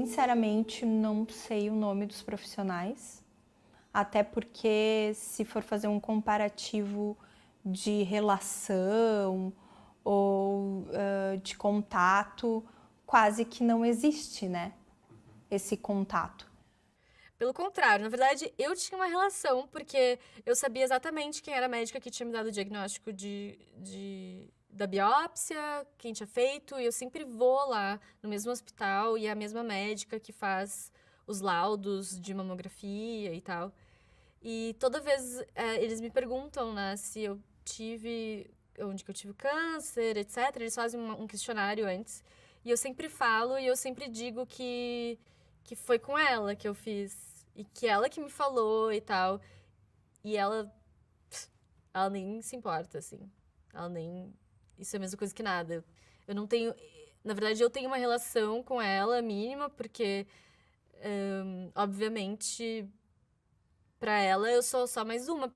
Sinceramente, não sei o nome dos profissionais, até porque se for fazer um comparativo de relação ou de contato, quase que não existe, né? Esse contato. Pelo contrário, na verdade, eu tinha uma relação, porque eu sabia exatamente quem era a médica que tinha me dado o diagnóstico da biópsia, quem tinha feito, e eu sempre vou lá no mesmo hospital e é a mesma médica que faz os laudos de mamografia e tal. E toda vez eles me perguntam, né, se eu tive, onde que eu tive câncer, etc. Eles fazem um questionário antes. E eu sempre falo e eu sempre digo que foi com ela que eu fiz. E que ela que me falou e tal. E ela nem se importa, assim. Ela nem... Isso é a mesma coisa que nada. Eu não tenho... Na verdade, eu tenho uma relação com ela mínima, porque, obviamente, pra ela eu sou só mais uma.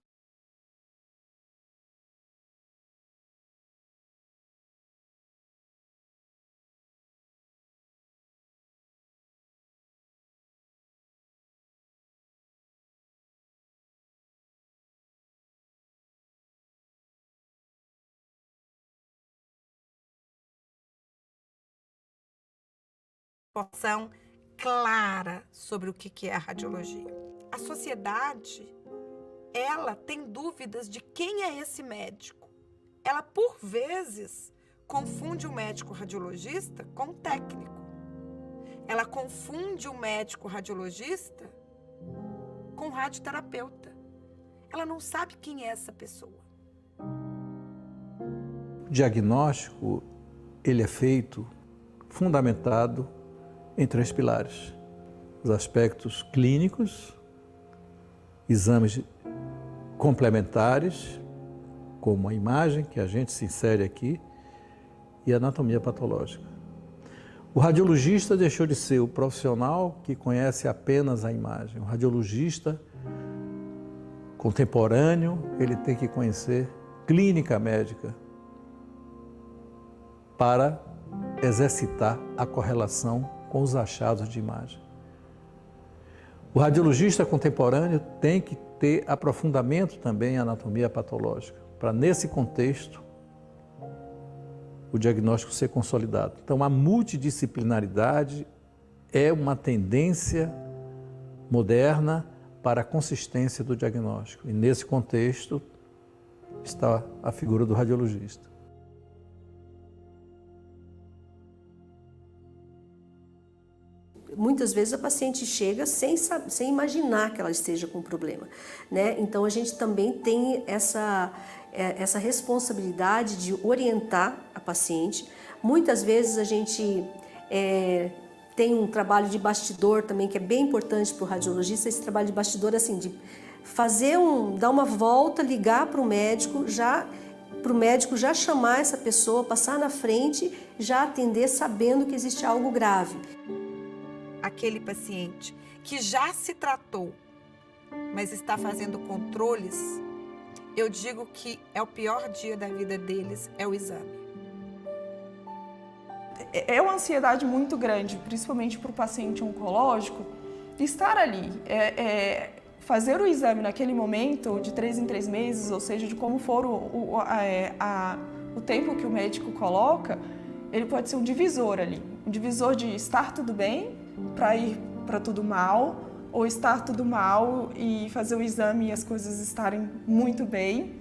Informação clara sobre o que é a radiologia. A sociedade, ela tem dúvidas de quem é esse médico. Ela, por vezes, confunde o médico radiologista com o técnico. Ela confunde o médico radiologista com o radioterapeuta. Ela não sabe quem é essa pessoa. O diagnóstico, ele é feito fundamentado em 3 pilares: os aspectos clínicos, exames complementares, como a imagem, que a gente se insere aqui, e a anatomia patológica. O radiologista deixou de ser o profissional que conhece apenas a imagem. O radiologista contemporâneo, ele tem que conhecer clínica médica para exercitar a correlação com os achados de imagem. O radiologista contemporâneo tem que ter aprofundamento também em anatomia patológica, para nesse contexto o diagnóstico ser consolidado. Então a multidisciplinaridade é uma tendência moderna para a consistência do diagnóstico. E nesse contexto está a figura do radiologista. Muitas vezes a paciente chega sem imaginar que ela esteja com problema, né? Então a gente também tem essa responsabilidade de orientar a paciente. Muitas vezes a gente tem um trabalho de bastidor também que é bem importante para o radiologista. Esse trabalho de bastidor, assim, de dar uma volta, ligar para o médico já chamar essa pessoa, passar na frente, já atender sabendo que existe algo grave. Aquele paciente que já se tratou, mas está fazendo controles, eu digo que é o pior dia da vida deles, é o exame. É uma ansiedade muito grande, principalmente para o paciente oncológico, estar ali, fazer o exame naquele momento, de 3 em 3 meses, ou seja, de como for o tempo que o médico coloca, ele pode ser um divisor ali, um divisor de estar tudo bem para ir para tudo mal, ou estar tudo mal e fazer o exame e as coisas estarem muito bem.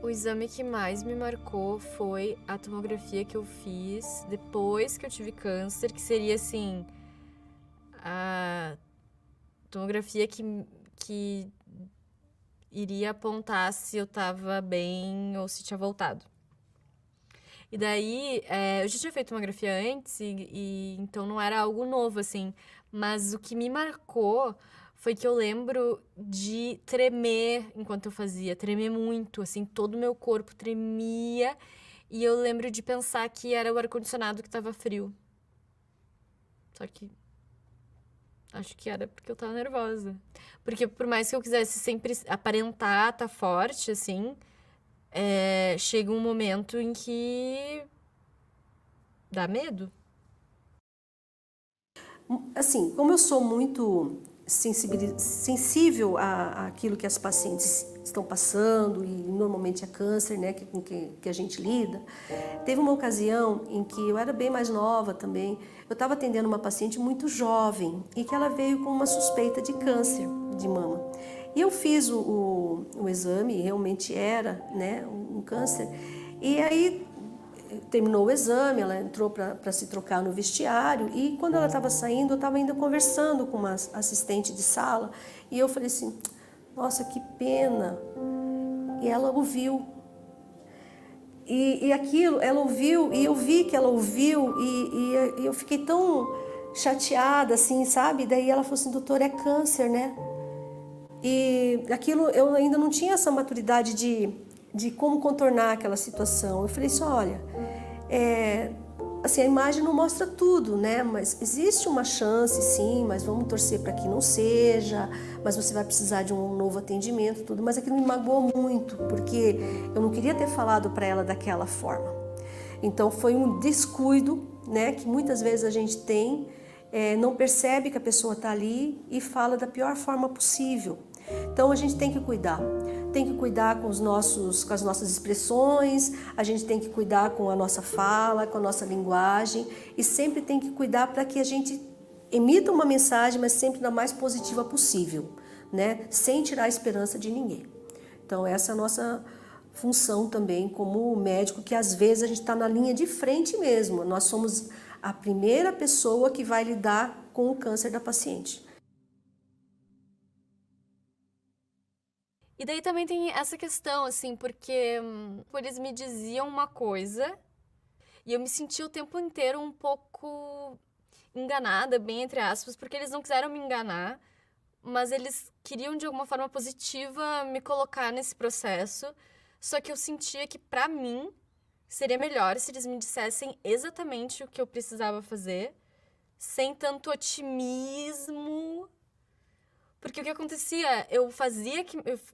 O exame que mais me marcou foi a tomografia que eu fiz depois que eu tive câncer, que seria, assim, a tomografia que iria apontar se eu tava bem ou se tinha voltado. E daí, eu já tinha feito tomografia antes, então não era algo novo, assim. Mas o que me marcou foi que eu lembro de tremer enquanto eu fazia. Tremer muito, assim, todo o meu corpo tremia. E eu lembro de pensar que era o ar-condicionado que tava frio. Só que acho que era porque eu tava nervosa. Porque por mais que eu quisesse sempre aparentar, tá forte, assim, chega um momento em que Dá medo? Assim, como eu sou muito sensível àquilo que as pacientes estão passando, e normalmente é câncer, né, com que a gente lida, teve uma ocasião em que eu era bem mais nova também, eu estava atendendo uma paciente muito jovem e que ela veio com uma suspeita de câncer de mama. E eu fiz o exame, e realmente era, né, um câncer, e aí terminou o exame, ela entrou para se trocar no vestiário e quando ela estava saindo, eu estava ainda conversando com uma assistente de sala e eu falei assim, nossa, que pena. E ela ouviu. E aquilo, ela ouviu e eu vi que ela ouviu e eu fiquei tão chateada, assim, sabe? Daí ela falou assim, doutor, é câncer, né? E aquilo, eu ainda não tinha essa maturidade de como contornar aquela situação. Eu falei assim, olha, assim, a imagem não mostra tudo, né? Mas existe uma chance, sim, mas vamos torcer para que não seja, mas você vai precisar de um novo atendimento, tudo. Mas aquilo me magoou muito, porque eu não queria ter falado para ela daquela forma. Então foi um descuido, né, que muitas vezes a gente tem, não percebe que a pessoa está ali e fala da pior forma possível. Então a gente tem que cuidar com as nossas expressões, a gente tem que cuidar com a nossa fala, com a nossa linguagem e sempre tem que cuidar para que a gente emita uma mensagem, mas sempre da mais positiva possível, né? Sem tirar a esperança de ninguém. Então essa é a nossa função também como médico, que às vezes a gente está na linha de frente mesmo, nós somos a primeira pessoa que vai lidar com o câncer da paciente. E daí também tem essa questão, assim, porque eles me diziam uma coisa e eu me senti o tempo inteiro um pouco enganada, bem entre aspas, porque eles não quiseram me enganar, mas eles queriam de alguma forma positiva me colocar nesse processo, só que eu sentia que pra mim seria melhor se eles me dissessem exatamente o que eu precisava fazer, sem tanto otimismo. Porque o que acontecia, eu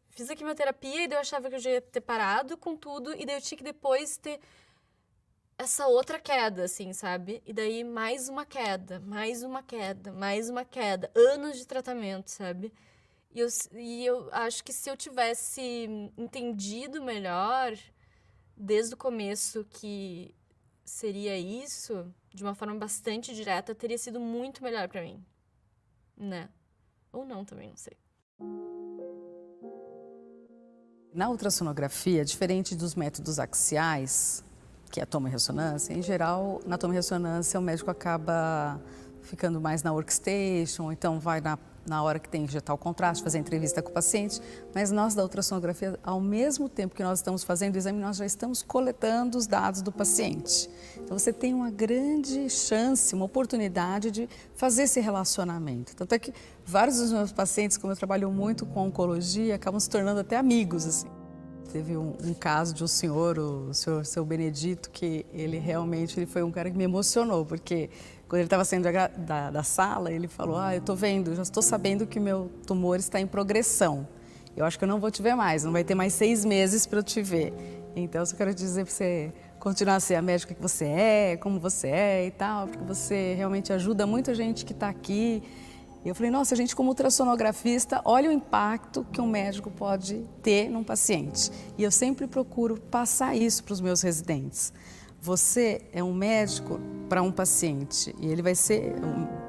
fiz a quimioterapia e daí eu achava que eu já ia ter parado com tudo e daí eu tinha que depois ter essa outra queda, assim, sabe? E daí mais uma queda, mais uma queda, mais uma queda, anos de tratamento, sabe? E eu acho que se eu tivesse entendido melhor desde o começo que seria isso, de uma forma bastante direta, teria sido muito melhor pra mim, né? Ou não também, não sei. Na ultrassonografia, diferente dos métodos axiais, que é a tomorressonância, em geral, na tomorressonância o médico acaba ficando mais na workstation, então vai na hora que tem que injetar o contraste, fazer entrevista com o paciente, mas nós da ultrassonografia, ao mesmo tempo que nós estamos fazendo o exame, nós já estamos coletando os dados do paciente. Então você tem uma grande chance, uma oportunidade de fazer esse relacionamento. Tanto é que vários dos meus pacientes, como eu trabalho muito com oncologia, acabam se tornando até amigos, assim. Teve um caso de um senhor, o seu Benedito, que ele foi um cara que me emocionou, porque quando ele estava saindo da sala, ele falou, eu estou vendo, já estou sabendo que o meu tumor está em progressão. Eu acho que eu não vou te ver mais, não vai ter mais 6 meses para eu te ver. Então, eu só quero dizer para você continuar a ser a médica que você é, como você é e tal, porque você realmente ajuda muita gente que está aqui. Eu falei, nossa, a gente como ultrassonografista, olha o impacto que um médico pode ter num paciente. E eu sempre procuro passar isso para os meus residentes. Você é um médico para um paciente e ele vai ser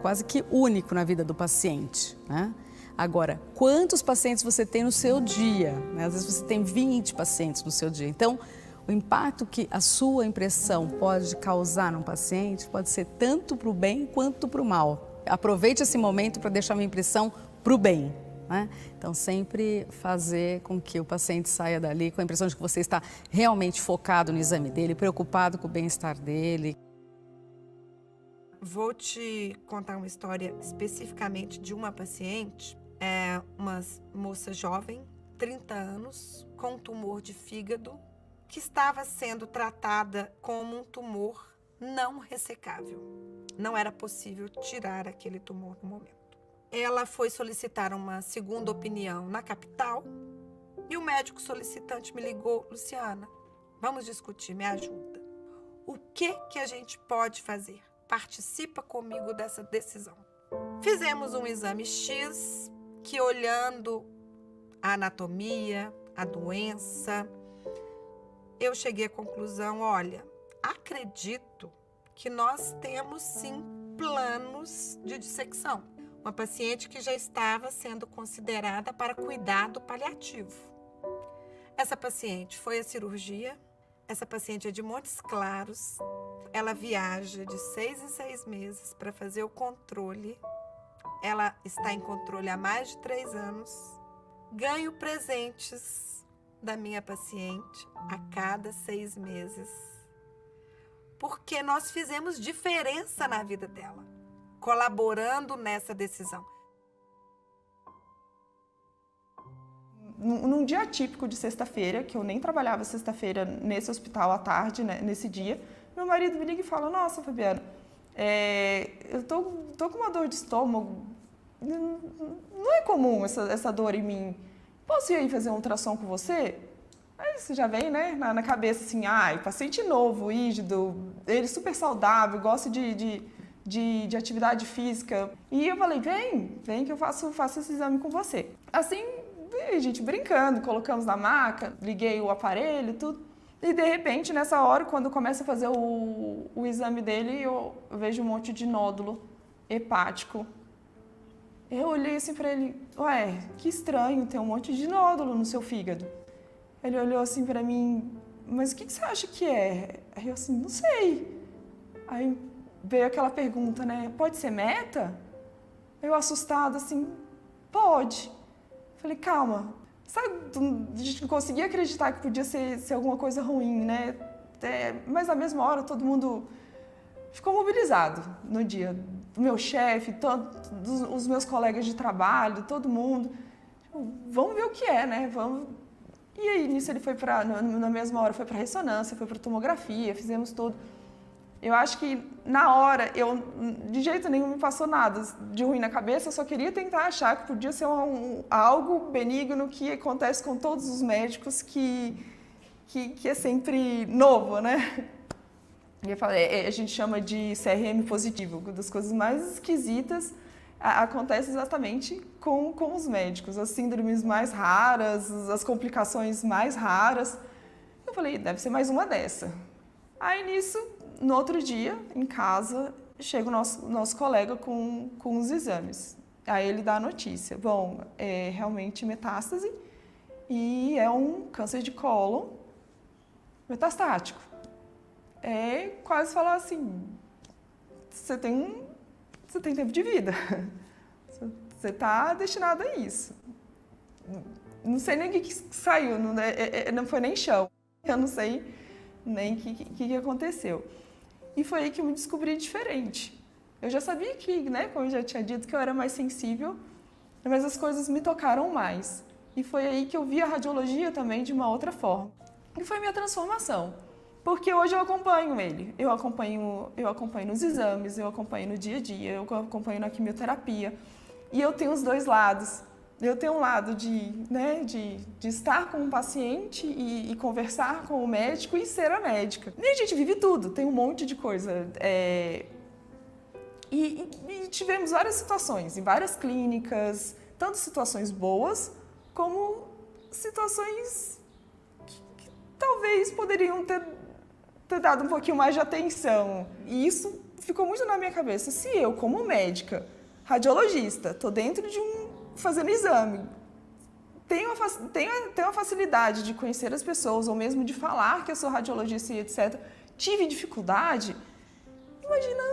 quase que único na vida do paciente, né? Agora, quantos pacientes você tem no seu dia? Né? Às vezes você tem 20 pacientes no seu dia. Então, o impacto que a sua impressão pode causar num paciente pode ser tanto para o bem quanto para o mal. Aproveite esse momento para deixar uma impressão para o bem, né? Então, sempre fazer com que o paciente saia dali com a impressão de que você está realmente focado no exame dele, preocupado com o bem-estar dele. Vou te contar uma história especificamente de uma paciente, uma moça jovem, 30 anos, com um tumor de fígado, que estava sendo tratada como um tumor não ressecável. Não era possível tirar aquele tumor no momento. Ela foi solicitar uma segunda opinião na capital e o médico solicitante me ligou, Luciana, vamos discutir, me ajuda. O que a gente pode fazer? Participa comigo dessa decisão. Fizemos um exame X que, olhando a anatomia, a doença, eu cheguei à conclusão, olha, acredito que nós temos sim planos de dissecção. Uma paciente que já estava sendo considerada para cuidado paliativo. Essa paciente foi à cirurgia, essa paciente é de Montes Claros, ela viaja de 6 em 6 meses para fazer o controle, ela está em controle há mais de 3 anos, ganho presentes da minha paciente a cada 6 meses, porque nós fizemos diferença na vida dela, colaborando nessa decisão. Num dia típico de sexta-feira, que eu nem trabalhava sexta-feira nesse hospital à tarde, né, nesse dia, meu marido me liga e fala, nossa, Fabiana, eu tô com uma dor de estômago, não é comum essa dor em mim, posso ir aí fazer um ultrassom com você? Aí você já vem, né, na cabeça assim, paciente novo, rígido, ele super saudável, gosta de atividade física. E eu falei, vem que eu faço esse exame com você. Assim, a gente brincando, colocamos na maca, liguei o aparelho, tudo. E de repente, nessa hora, quando começa a fazer o exame dele, eu vejo um monte de nódulo hepático. Eu olhei assim pra ele, que estranho, tem um monte de nódulo no seu fígado. Ele olhou assim pra mim, mas o que você acha que é? Aí eu assim, não sei. Aí veio aquela pergunta, né, pode ser meta? Eu assustada assim, pode. Falei, calma, sabe, a gente não conseguia acreditar que podia ser alguma coisa ruim, né? Mas na mesma hora todo mundo ficou mobilizado no dia. O meu chefe, os meus colegas de trabalho, todo mundo. Vamos ver o que é, né? Vamos. E aí, nisso ele foi na mesma hora, foi para ressonância, foi para tomografia, fizemos tudo. Eu acho que na hora, de jeito nenhum me passou nada de ruim na cabeça, eu só queria tentar achar que podia ser algo benigno que acontece com todos os médicos, que é sempre novo, né? E eu falei, a gente chama de CRM positivo, uma das coisas mais esquisitas acontece exatamente com os médicos, as síndromes mais raras, as complicações mais raras. Eu falei, deve ser mais uma dessa. Aí nisso, no outro dia, em casa, chega o nosso colega com os exames. Aí ele dá a notícia, bom, é realmente metástase e é um câncer de cólon metastático. É quase falar assim, você tem tempo de vida, você está destinado a isso. Não sei nem o que saiu, não foi nem chão, eu não sei nem o que aconteceu. E foi aí que eu me descobri diferente. Eu já sabia que, né, como eu já tinha dito, que eu era mais sensível, mas as coisas me tocaram mais. E foi aí que eu vi a radiologia também de uma outra forma. E foi minha transformação. Porque hoje eu acompanho ele, eu acompanho nos exames, eu acompanho no dia a dia, eu acompanho na quimioterapia. E eu tenho os dois lados. Eu tenho um lado de estar com o paciente e conversar com o médico e ser a médica. E a gente vive tudo, tem um monte de coisa. E tivemos várias situações, em várias clínicas, tanto situações boas como situações que talvez poderiam ter dado um pouquinho mais de atenção. E isso ficou muito na minha cabeça. Se eu, como médica, radiologista, estou dentro de fazendo exame, tenho a facilidade de conhecer as pessoas, ou mesmo de falar que eu sou radiologista e etc., tive dificuldade, imagina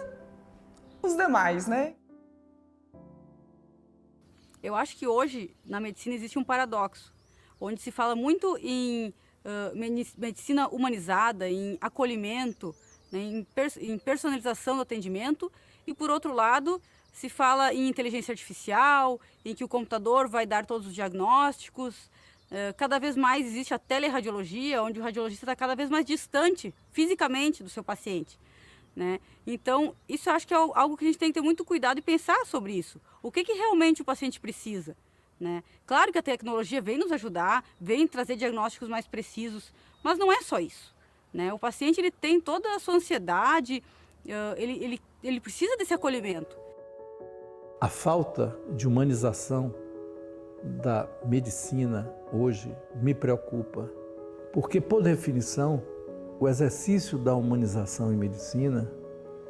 os demais, né? Eu acho que hoje, na medicina, existe um paradoxo, onde se fala muito em medicina humanizada, em acolhimento, né, em personalização do atendimento, e, por outro lado, se fala em inteligência artificial, em que o computador vai dar todos os diagnósticos. Cada vez mais existe a teleradiologia, onde o radiologista está cada vez mais distante fisicamente do seu paciente, né? Então, isso eu acho que é algo que a gente tem que ter muito cuidado e pensar sobre isso. O que realmente o paciente precisa, né? Claro que a tecnologia vem nos ajudar, vem trazer diagnósticos mais precisos, mas não é só isso, né? O paciente ele tem toda a sua ansiedade, ele precisa desse acolhimento. A falta de humanização da medicina hoje me preocupa, porque, por definição, o exercício da humanização em medicina,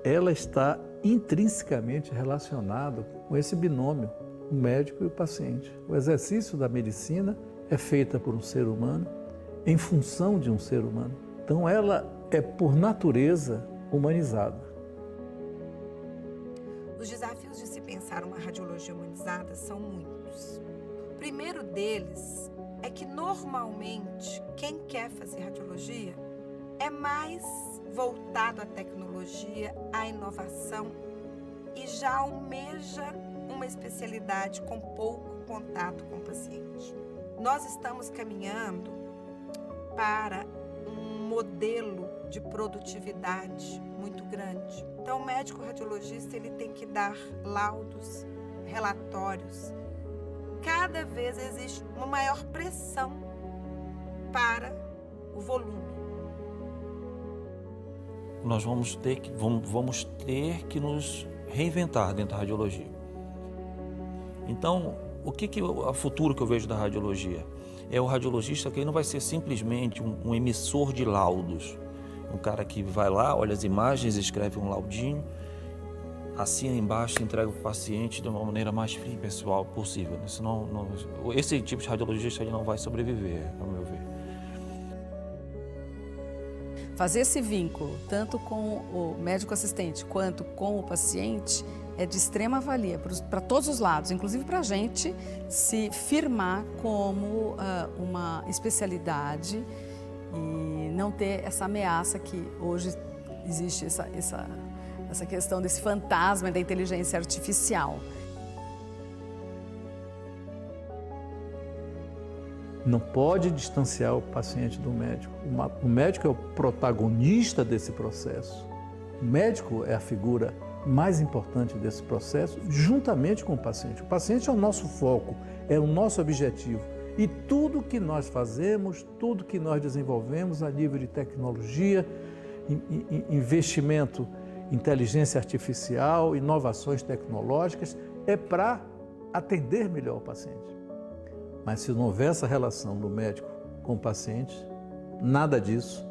ela está intrinsecamente relacionado com esse binômio, o médico e o paciente. O exercício da medicina é feita por um ser humano, em função de um ser humano. Então, ela é, por natureza, humanizada. Os desafios de se pensar uma radiologia humanizada são muitos. O primeiro deles é que, normalmente, quem quer fazer radiologia é mais voltado à tecnologia, à inovação e já almeja uma especialidade com pouco contato com o paciente. Nós estamos caminhando para um modelo de produtividade muito grande. Então, o médico radiologista ele tem que dar laudos, relatórios. Cada vez existe uma maior pressão para o volume. Nós vamos ter que nos reinventar dentro da radiologia. Então, o futuro que eu vejo da radiologia? É o radiologista que ele não vai ser simplesmente um emissor de laudos. Um cara que vai lá, olha as imagens, escreve um laudinho, assina embaixo e entrega para o paciente de uma maneira mais fria e pessoal possível. Senão, esse tipo de radiologista ele não vai sobreviver, ao meu ver. Fazer esse vínculo, tanto com o médico assistente quanto com o paciente, é de extrema valia para todos os lados, inclusive para a gente se firmar como uma especialidade e não ter essa ameaça que hoje existe, essa questão desse fantasma da inteligência artificial. Não pode distanciar o paciente do médico. O médico é o protagonista desse processo. O médico é a figura mais importante desse processo, juntamente com o paciente. O paciente é o nosso foco, é o nosso objetivo. E tudo que nós fazemos, tudo que nós desenvolvemos a nível de tecnologia, investimento em inteligência artificial, inovações tecnológicas, é para atender melhor o paciente. Mas se não houver essa relação do médico com o paciente, nada disso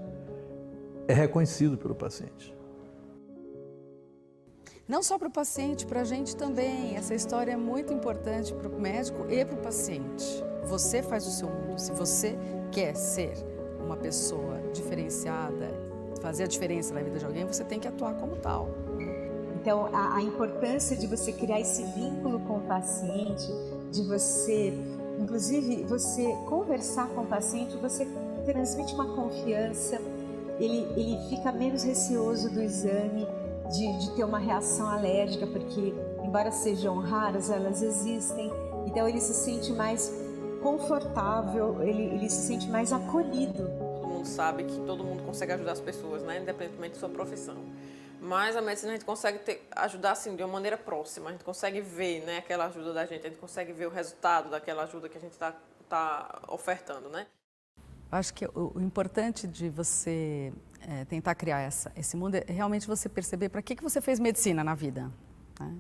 é reconhecido pelo paciente. Não só para o paciente, para a gente também. Essa história é muito importante para o médico e para o paciente. Você faz o seu mundo. Se você quer ser uma pessoa diferenciada, fazer a diferença na vida de alguém, você tem que atuar como tal. Então, a importância de você criar esse vínculo com o paciente, de você, inclusive, você conversar com o paciente, você transmite uma confiança, ele fica menos receoso do exame, de ter uma reação alérgica, porque, embora sejam raras, elas existem. Então, ele se sente mais confortável, ele se sente mais acolhido. Todo mundo sabe que todo mundo consegue ajudar as pessoas, né? Independentemente de sua profissão. Mas a medicina a gente consegue ajudar assim, de uma maneira próxima, a gente consegue ver, né, aquela ajuda da gente, a gente consegue ver o resultado daquela ajuda que a gente está ofertando, né? Acho que o importante de você tentar criar esse mundo é realmente você perceber para que você fez medicina na vida, né?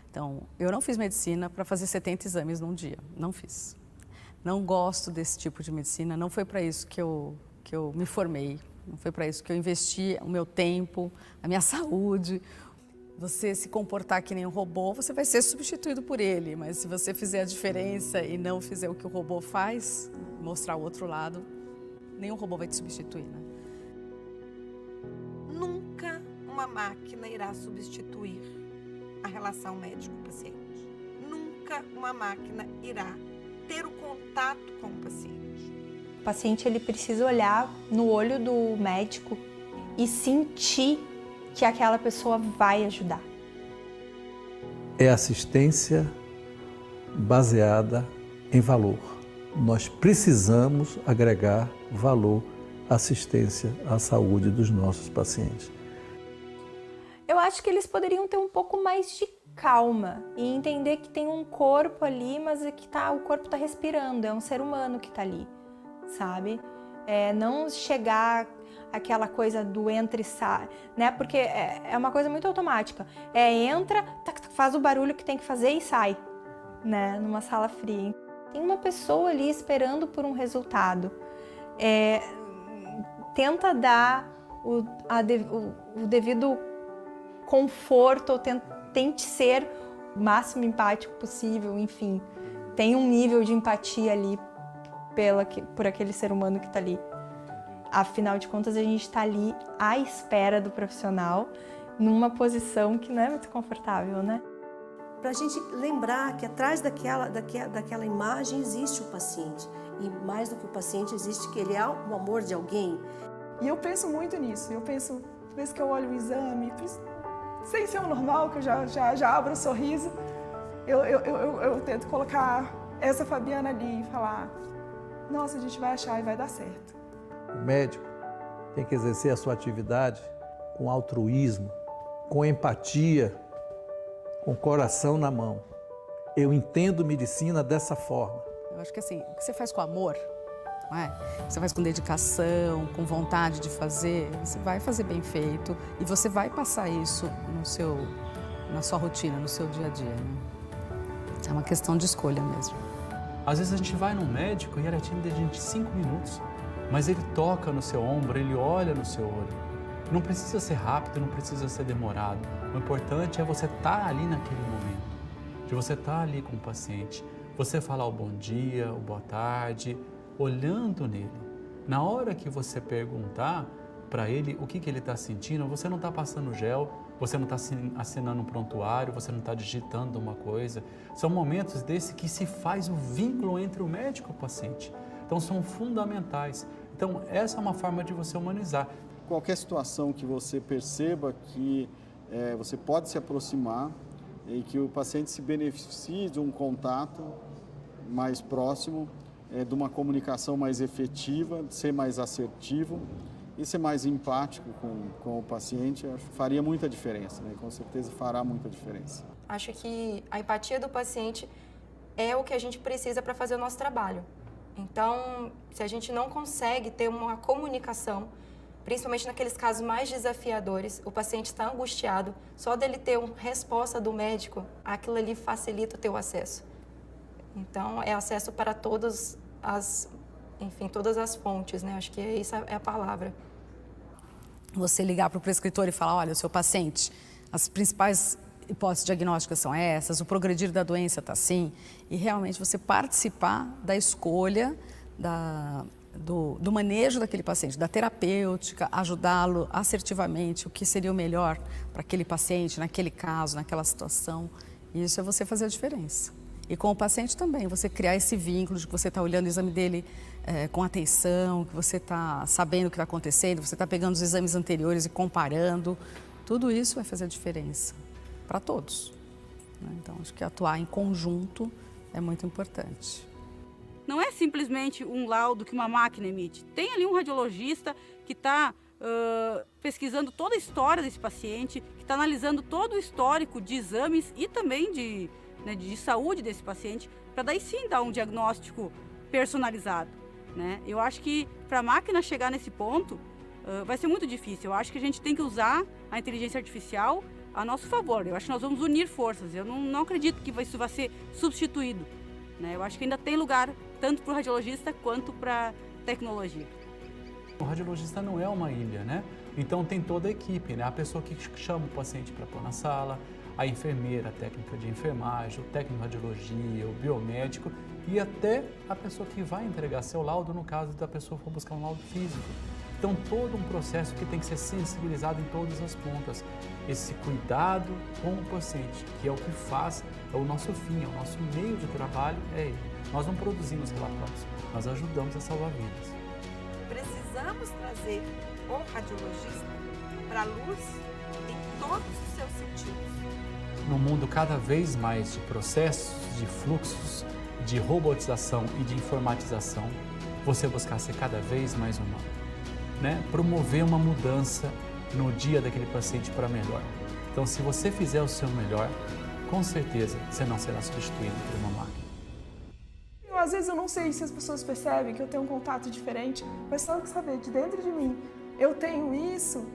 Então, eu não fiz medicina para fazer 70 exames num dia, não fiz. Não gosto desse tipo de medicina, não foi para isso que eu me formei, não foi para isso que eu investi o meu tempo, a minha saúde. Você se comportar que nem um robô, você vai ser substituído por ele, mas se você fizer a diferença e não fizer o que o robô faz, mostrar o outro lado, nenhum robô vai te substituir, né? Nunca uma máquina irá substituir a relação médico-paciente. Nunca uma máquina irá ter o contato com o paciente. O paciente ele precisa olhar no olho do médico e sentir que aquela pessoa vai ajudar. É assistência baseada em valor. Nós precisamos agregar valor à assistência à saúde dos nossos pacientes. Eu acho que eles poderiam ter um pouco mais de calma e entender que tem um corpo ali, mas é que o corpo está respirando, é um ser humano que está ali, sabe? Não chegar aquela coisa do entra e sai, né? Porque é uma coisa muito automática. Entra, faz o barulho que tem que fazer e sai, né? Numa sala fria. Tem uma pessoa ali esperando por um resultado. Tenta dar o devido conforto, ou tente ser o máximo empático possível, enfim. Tem um nível de empatia ali por aquele ser humano que está ali. Afinal de contas, a gente está ali à espera do profissional, numa posição que não é muito confortável, né? Para a gente lembrar que atrás daquela imagem existe o paciente. E mais do que o paciente, existe que ele é o amor de alguém. E eu penso muito nisso. Eu penso, toda vez que eu olho o exame, sem ser o normal, que eu já abro um sorriso, eu tento colocar essa Fabiana ali e falar, nossa, a gente vai achar e vai dar certo. O médico tem que exercer a sua atividade com altruísmo, com empatia, com o coração na mão. Eu entendo medicina dessa forma. Eu acho que assim, o que você faz com amor, não é? Você faz com dedicação, com vontade de fazer, você vai fazer bem feito e você vai passar isso na sua rotina, no seu dia a dia, né? É uma questão de escolha mesmo. Às vezes a gente vai num médico e ele atende a gente 5 minutos, mas ele toca no seu ombro, ele olha no seu olho. Não precisa ser rápido, não precisa ser demorado. O importante é você estar ali naquele momento, de você estar ali com o paciente, você falar o bom dia, o boa tarde, olhando nele. Na hora que você perguntar para ele o que ele está sentindo, você não está passando gel, você não está assinando um prontuário, você não está digitando uma coisa. São momentos desse que se faz o vínculo entre o médico e o paciente. Então, são fundamentais. Então, essa é uma forma de você humanizar. Qualquer situação que você perceba que você pode se aproximar e que o paciente se beneficie de um contato mais próximo, de uma comunicação mais efetiva, de ser mais assertivo e ser mais empático com o paciente, faria muita diferença, né? Com certeza fará muita diferença. Acho que a empatia do paciente é o que a gente precisa para fazer o nosso trabalho. Então, se a gente não consegue ter uma comunicação, principalmente naqueles casos mais desafiadores, o paciente está angustiado, só dele ter uma resposta do médico, aquilo ali facilita o teu acesso. Então, é acesso para todas as fontes, né? Acho que essa é a palavra. Você ligar para o prescritor e falar, olha, o seu paciente, as principais hipóteses diagnósticas são essas, o progredir da doença está assim, e realmente você participar da escolha, do manejo daquele paciente, da terapêutica, ajudá-lo assertivamente, o que seria o melhor para aquele paciente, naquele caso, naquela situação. Isso é você fazer a diferença. E com o paciente também, você criar esse vínculo de que você está olhando o exame dele com atenção, que você está sabendo o que está acontecendo, você está pegando os exames anteriores e comparando. Tudo isso vai fazer a diferença para todos, né? Então, acho que atuar em conjunto é muito importante. Não é simplesmente um laudo que uma máquina emite. Tem ali um radiologista que está pesquisando toda a história desse paciente, que está analisando todo o histórico de exames e também de saúde desse paciente, para daí sim dar um diagnóstico personalizado, né? Eu acho que para a máquina chegar nesse ponto vai ser muito difícil. Eu acho que a gente tem que usar a inteligência artificial a nosso favor. Eu acho que nós vamos unir forças. Eu não acredito que isso vai ser substituído, né? Eu acho que ainda tem lugar tanto para o radiologista quanto para a tecnologia. O radiologista não é uma ilha, né? Então tem toda a equipe, né? A pessoa que chama o paciente para pôr na sala, a enfermeira, a técnica de enfermagem, o técnico de radiologia, o biomédico e até a pessoa que vai entregar seu laudo, no caso da pessoa for buscar um laudo físico. Então, todo um processo que tem que ser sensibilizado em todas as pontas. Esse cuidado com o paciente, que é o que faz, é o nosso fim, é o nosso meio de trabalho, é ele. Nós não produzimos relatórios, nós ajudamos a salvar vidas. Precisamos trazer o radiologista para a luz em todos os seus sentidos. No mundo cada vez mais de processos, de fluxos, de robotização e de informatização, você buscar ser cada vez mais humano, né? Promover uma mudança no dia daquele paciente para melhor. Então, se você fizer o seu melhor, com certeza você não será substituído por uma máquina. Eu às vezes eu não sei se as pessoas percebem que eu tenho um contato diferente, mas só que saber de dentro de mim eu tenho isso,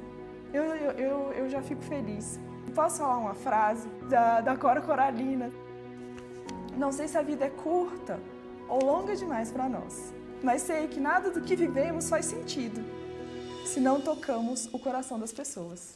eu já fico feliz. Posso falar uma frase da Cora Coralina? Não sei se a vida é curta ou longa demais para nós, mas sei que nada do que vivemos faz sentido se não tocamos o coração das pessoas.